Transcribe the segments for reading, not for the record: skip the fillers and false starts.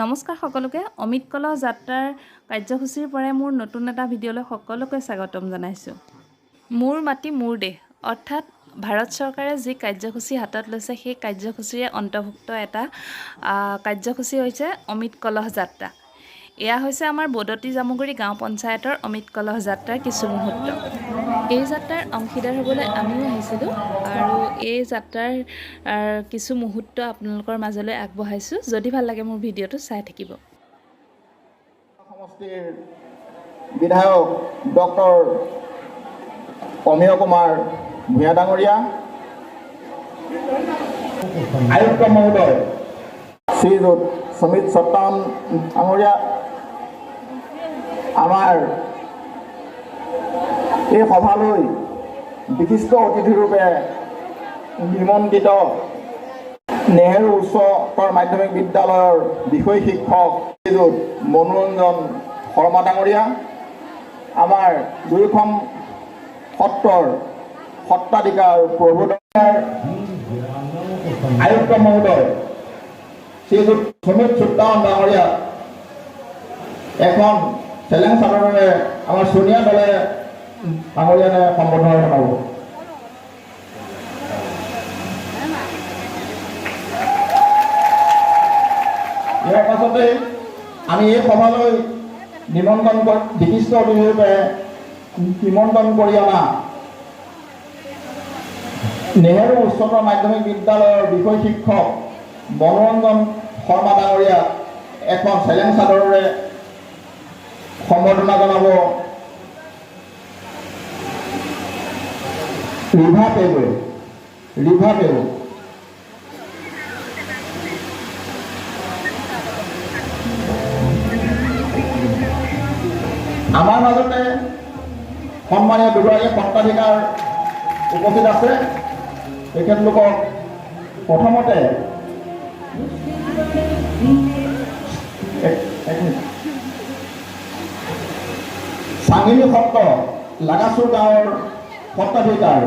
নমস্কাৰ সকলোকে অমিত কলহ যাত্ৰাৰ কাৰ্যসূচীৰ পৰাই মোৰ নতুন এটা ভিডিঅ'লৈ সকলোকে স্বাগতম জনাইছোঁ। মোৰ মাটি মোৰ দেশ অৰ্থাৎ ভাৰত চৰকাৰে যি কাৰ্যসূচী হাতত লৈছে সেই কাৰ্যসূচীৰে অন্তৰ্ভুক্ত এটা কাৰ্যসূচী হৈছে অমিত কলহ যাত্ৰা। এয়া হৈছে আমাৰ বদতি জামুগুৰি গাঁও পঞ্চায়তৰ অমিত কলহ যাত্ৰাৰ কিছু মুহূৰ্ত। এই যাত্ৰাৰ অংশীদাৰ হ'বলৈ আমিও আহিছিলোঁ আৰু এই যাত্ৰাৰ কিছু মুহূৰ্ত আপোনালোকৰ মাজলৈ আগবঢ়াইছোঁ। যদি ভাল লাগে মোৰ ভিডিঅ'টো চাই থাকিব। সমষ্টিৰ বিধায়ক ডক্টৰ অমিয় কুমাৰ ভূঞা ডাঙৰীয়া, আয়ুক্ত মহোদয় শ্ৰীযুত সুমিত সত্তান ডাঙৰীয়া, আমাৰ এই সভালৈ বিশিষ্ট অতিথিৰূপে নিমন্ত্ৰিত নেহেৰু উচ্চতৰ মাধ্যমিক বিদ্যালয়ৰ বিষয় শিক্ষক শ্ৰীযুত মনোৰঞ্জন শৰ্মা ডাঙৰীয়া, আমাৰ দুয়োখন সত্ৰৰ সত্ৰাধিকাৰ প্ৰভুদৰ আয়ুক্ত মহোদয় শ্ৰীযুত সুমিত সত্তান ডাঙৰীয়া এখন চেলেং চাদৰেৰে আমাৰ ছোনিয়া দলে ডাঙৰীয়ানে সম্বোধন জনাব। ইয়াৰ পাছতে আমি এই সভালৈ বিশিষ্ট অতিথিৰূপে নিমন্ত্ৰণ কৰি অনা নেহেৰু উচ্চতৰ মাধ্যমিক বিদ্যালয়ৰ বিষয় শিক্ষক মনোৰঞ্জন শৰ্মা ডাঙৰীয়া এখন চেলেং চাদৰেৰে সম্বৰ্ধনা জনাব। ৰিভা পেগু আমাৰ মাজতে সন্মানীয় দুগৰাকী সত্ৰাধিকাৰ উপস্থিত আছে। তেখেতলোকক প্ৰথমতে চাঙিলি সত্ৰ লাগাচুৰ গাঁৱৰ সত্ৰাধিকাৰ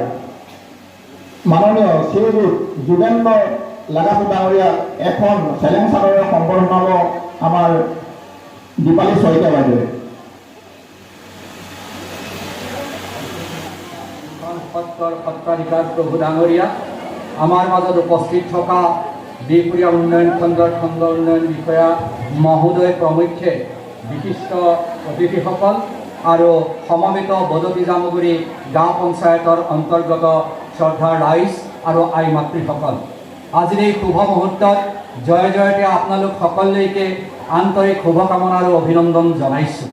মাননীয় শ্ৰীযুত যোগেন্দ্ৰ লাগাচুৰ ডাঙৰীয়া এখন চেলেং চাদৰেৰে সম্বৰ্ধনা জনাব আমাৰ দীপালী শইকীয়া বাইদেৱে। সত্ৰাধিকাৰ প্ৰভু ডাঙৰীয়া, আমাৰ মাজত উপস্থিত থকা বিহপুৰীয়া উন্নয়ন খণ্ডৰ খণ্ড উন্নয়ন বিষয়া মহোদয় প্ৰমুখ্যে বিশিষ্ট অতিথিসকল আৰু সমবেত বদতি জামুগুৰি গাঁও পঞ্চায়তৰ অন্তৰ্গত শ্ৰদ্ধাৰ ৰাইজ আৰু আই মাতৃসকল, আজিৰ এই শুভ মুহূৰ্তত জয় জয়তে আপোনালোক সকলোলৈকে আন্তৰিক শুভকামনা আৰু অভিনন্দন জনাইছোঁ।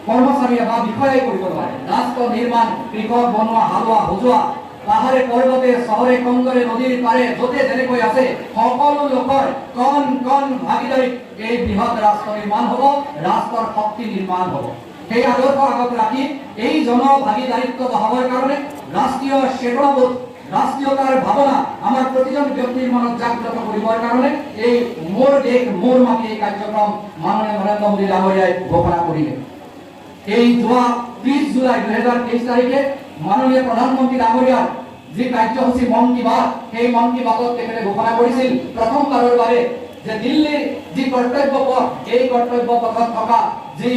কৰ্মচাৰী বা বিষয়াই কৰিব নোৱাৰে। ৰাষ্ট্ৰ নিৰ্মাণ, কৃষক বনোৱা, হালোৱা সজোৱা, পাহাৰে পৰ্বতে চহৰে কংগৰে নদীৰ পাৰে য'তে যেনেকৈ আছে সকলো লোকৰ কণ কণ ভাগিদাৰীত এই বৃহৎ ৰাষ্ট্ৰ নিৰ্মাণ হ'ব, ৰাষ্ট্ৰৰ শক্তি নিৰ্মাণ হ'ব। সেই আদৰ্শ আগত ৰাখি এই জনভাগিদাৰিত্ব বঢ়াবৰ কাৰণে ৰাষ্ট্ৰীয় চেতনাবোধ, ৰাষ্ট্ৰীয়তাৰ ভাৱনা আমাৰ প্ৰতিজন ব্যক্তিৰ মনত জাগ্ৰত কৰিবৰ কাৰণে এই মোৰ দেশ মোৰ মাটি এই কাৰ্যক্ৰম মাননীয় নৰেন্দ্ৰ মোদী ডাঙৰীয়াই ঘোষণা কৰিলে। এই যোৱা 30 জুলাই 2023 তাৰিখে মাননীয় প্ৰধানমন্ত্ৰী ডাঙৰীয়াৰ যি কাৰ্যসূচী মন কি বাত, সেই মন কি বাতত তেখেতে ঘোষণা কৰিছিল প্ৰথমবাৰৰ বাবে যে দিল্লীৰ যি কৰ্তব্য পথ, এই কৰ্তব্য পথত থকা যি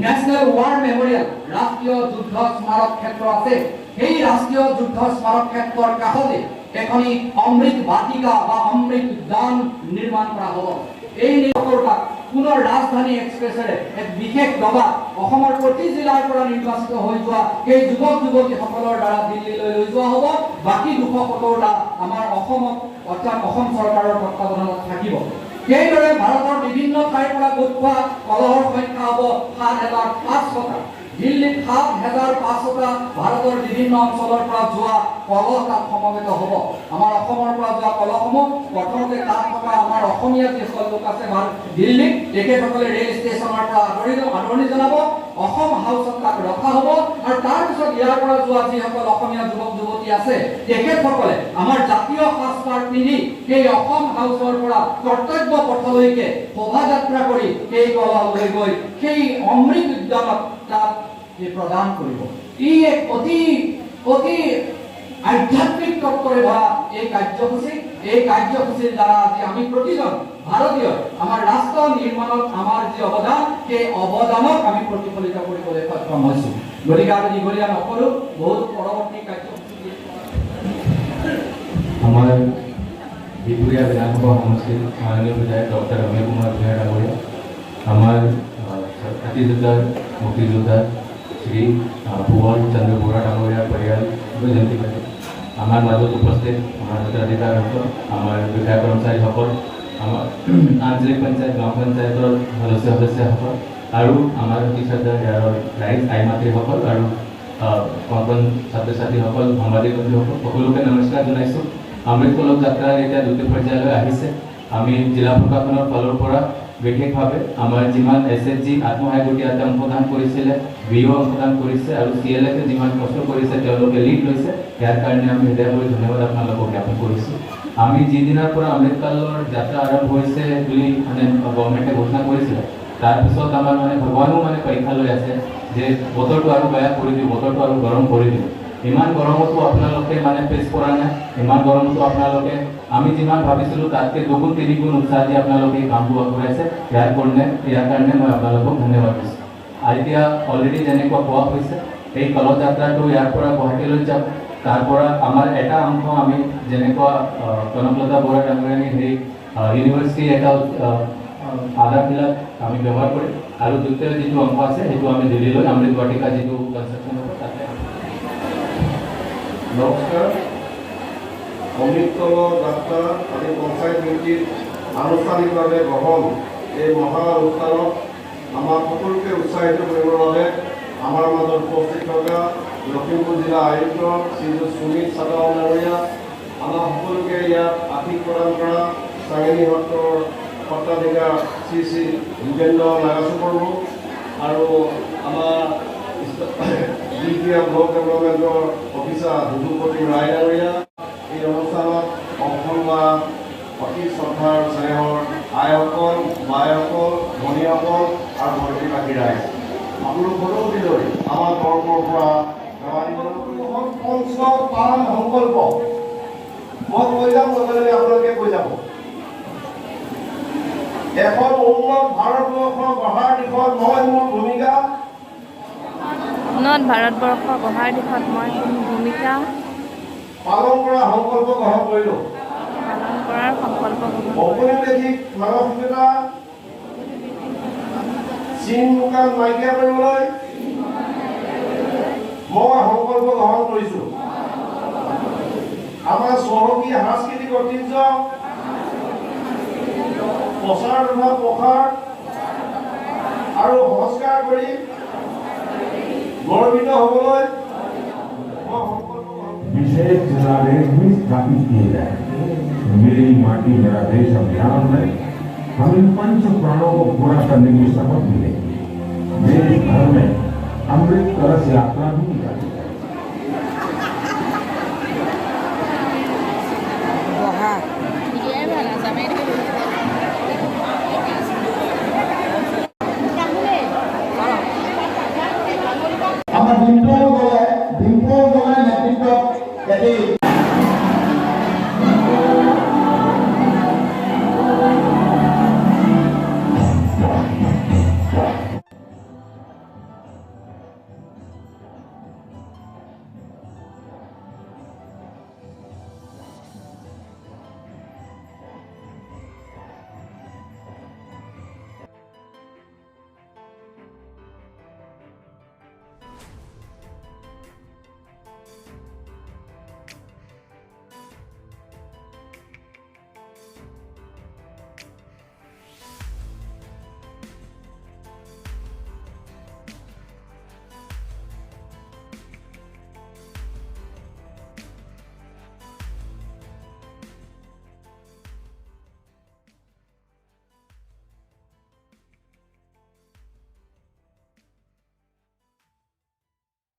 নেশ্যনেল ৱাৰ মেমৰিয়েল ৰাষ্ট্ৰীয় যুদ্ধ স্মাৰক ক্ষেত্ৰ আছে, সেই ৰাষ্ট্ৰীয় যুদ্ধ স্মাৰক ক্ষেত্ৰৰ কাষতে এখনি অমৃত বাটিকা বা অমৃত উদ্যান নিৰ্মাণ কৰা হ'ব। এই নিৰ্মাণত পুনৰ ৰাজধানী এক্সপ্ৰেছেৰে এক বিশেষ দবা অসমৰ প্ৰতি জিলাৰ পৰা নিৰ্বাচিত হৈ যোৱা সেই যুৱক যুৱতীসকলৰ দ্বাৰা দিল্লীলৈ লৈ যোৱা হ'ব। বাকী 270টা আমাৰ অসমত অৰ্থাৎ অসম চৰকাৰৰ তত্বাৱধানত থাকিব। সেইদৰে ভাৰতৰ বিভিন্ন ঠাইৰ পৰা গোট খোৱা কলহৰ সংখ্যা হ'ব 7,500টা। দিল্লীত 7,500টা ভাৰতৰ বিভিন্ন অঞ্চলৰ পৰা যোৱা কলহ তাত সমবেত হ'ব। আমাৰ অসমৰ পৰা যোৱা কলহসমূহ প্ৰথমতে তাত থকা আমাৰ অসমীয়া যিসকল লোক আছে দিল্লীত, তেখেতসকলে ৰেল ষ্টেচনৰ পৰা আদৰণি জনাব, অসম হাউচত তাক ৰখা হ'ব আৰু তাৰপিছত ইয়াৰ পৰা যোৱা যিসকল অসমীয়া যুৱক যুৱতী আছে তেখেতসকলে আমাৰ জাতীয় সাজপাৰ পিন্ধি সেই অসম হাউচৰ পৰা কৰ্তব্য পথলৈকে শোভাযাত্ৰা কৰি সেই কলহ লৈ গৈ সেই অমৃত উদ্যানত তাত প্ৰদান কৰিব। ই এক অতি আধ্যাত্মিক তত্ত্বৰে ভৰা এই কাৰ্যসূচীৰ দ্বাৰা আজি আমি প্ৰতিজন ভাৰতীয় আমাৰ ৰাষ্ট্ৰ নিৰ্মাণত আমাৰ যি অৱদান সেই অৱদানক আমি প্ৰতিফলিত কৰিবলৈ সক্ষম হৈছোঁ গতিকে আমি দীঘলীয়া নকৰোঁ বহুত পৰৱৰ্তী কাৰ্যসূচী আমাৰ বিপুৰীয়া বিধানসভা সমষ্টিৰ মাননীয় বিধায়ক ডক্টৰ অমিয় কুমাৰ ভূঞা ডাঙৰীয়া আমাৰ ছাতি যোদ্ধাৰ মুক্তিযোদ্ধা শ্ৰী ভুৱন চন্দ্ৰ বৰা ডাঙৰীয়াৰ পৰিয়াল জয়ন্তী পাতিল আমাৰ মাজত উপস্থিত আমাৰ ভোটাধিকাৰসকল আমাৰ বিষয়া কৰ্মচাৰীসকল আমাৰ আঞ্চলিক পঞ্চায়ত গাঁও পঞ্চায়তৰ সদস্যসকল আৰু আমাৰ অতিশ্ৰদ্ধাৰ ৰাইজ আই মাতৃসকল আৰু কণ ছাত্ৰ ছাত্ৰীসকল সাংবাদিক বন্ধুসকল সকলোকে নমস্কাৰ জনাইছোঁ অমৃত কলক যাত্ৰাৰ এতিয়া দ্বিতীয় পৰ্যায়লৈ আহিছে আমি জিলা প্ৰশাসনৰ ফালৰ পৰা বিশেষভাৱে আমাৰ যিমান SHG আত্মসহায়ক গোটে ইয়াতে অংশগ্ৰহণ কৰিছিলে VO অংশগ্ৰহণ কৰিছে আৰু CLF যিমান কষ্ট কৰিছে তেওঁলোকে লিড লৈছে ইয়াৰ কাৰণে আমি হৃদয়পূৰ্বক ধন্যবাদ আপোনালোকক জ্ঞাপন কৰিছোঁ আমি যিদিনাৰ পৰা অমৃতকালৰ যাত্ৰা আৰম্ভ হৈছে বুলি মানে গভৰ্ণমেণ্টে ঘোষণা কৰিছিলে তাৰপিছত আমাৰ মানে ভগৱানো মানে পৰীক্ষা লৈ আছে যে বতৰটো আৰু বেয়া কৰি দিব বতৰটো আৰু গৰম কৰি দিব ইমান গৰমতো আপোনালোকে মানে ফেচ কৰা নাই ইমান গৰমতো আপোনালোকে আমি যিমান ভাবিছিলোঁ তাতকৈ দুগুণ তিনিগুণ উৎসাহ দি আপোনালোকে এই কামটো আগবঢ়াইছে ইয়াৰ কাৰণে মই আপোনালোকক ধন্যবাদ দিছোঁ এতিয়া অলৰেডি যেনেকুৱা কোৱা হৈছে এই কলহ যাত্ৰাটো ইয়াৰ পৰা গুৱাহাটীলৈ যাব তাৰ পৰা আমাৰ এটা অংশ আমি যেনেকুৱা কনকলতা বৰা ডাঙৰীয়ানী সেই ইউনিভাৰ্চিটিৰ এটা আধাৰবিলাক আমি ব্যৱহাৰ কৰিম আৰু দ্বিতীয় যিটো অংশ আছে সেইটো আমি দিল্লীলৈ অমৃত বাটিকা যিটো কনষ্ট্ৰাকশ্যন হ'ব তাতে নমস্কাৰ অমৃত কলহ যাত্ৰা আজি পঞ্চায়ত সমিতিৰ আনুষ্ঠানিকভাৱে গ্ৰহণ এই মহা অনুষ্ঠানত আমাক সকলোকে উৎসাহিত কৰিবৰ বাবে আমাৰ মাজত উপস্থিত থকা লখিমপুৰ জিলা আয়ুক্ত শ্ৰীযুত সুমিত চাদাও ডাঙৰীয়া আমাৰ সকলোকে ইয়াত আশীষ প্ৰদান কৰা চাঙেনী সত্ৰৰ সত্ৰাধিকাৰ শ্ৰী শ্ৰী ভূপেন্দ্ৰ নাগাচু প্ৰভু আৰু আমাৰ ব্লক ডেভেলপমেণ্টৰ অফিচাৰ যদুপতি ৰায় ডাঙৰীয়া এই অনুষ্ঠানত অংশ লোৱা অতি শ্ৰদ্ধাৰ স্নেহৰ আইসকল বাইসকল ভনীসকল আৰু ভণ্টিবাসী ৰাইজ আপোনালোক সকলোলৈ আমাৰ তৰফৰ পৰা পঞ্চ পালন সংকল্প মই কৈ যাম লগে আপোনালোকে কৈ যাব এখন উন্নত ভাৰতবৰ্ষ গঢ়াৰ দিশত মই মোৰ ভূমিকা উন্নত ভাৰতবৰ্ষ গঢ়াৰ দিশত মই ভূমিকা পালন কৰাৰ সংকল্প গ্ৰহণ কৰিলোঁ পালন কৰাৰ সংকল্প গ্ৰহণ ঔপনিৱেশিক মানসিকতা চীন দোকান নাইকিয়া কৰিবলৈ মই সংকল্প গ্ৰহণ কৰিছোঁ আমাৰ চহকী সাংস্কৃতিক ঐতিহ্য প্ৰচাৰ তথা প্ৰসাৰ আৰু সংস্কাৰ কৰি গৌৰৱিত হ'বলৈ विशेष जलादेश भी स्थापित किए गए मेरी माटी मेरा देश अभियान में हम इन पंच प्राणों को पूरा करने की शपथ भी लेंगे देश भर में अमृत कलश यात्रा भी निकाली जाएगी আমাৰ দিনটো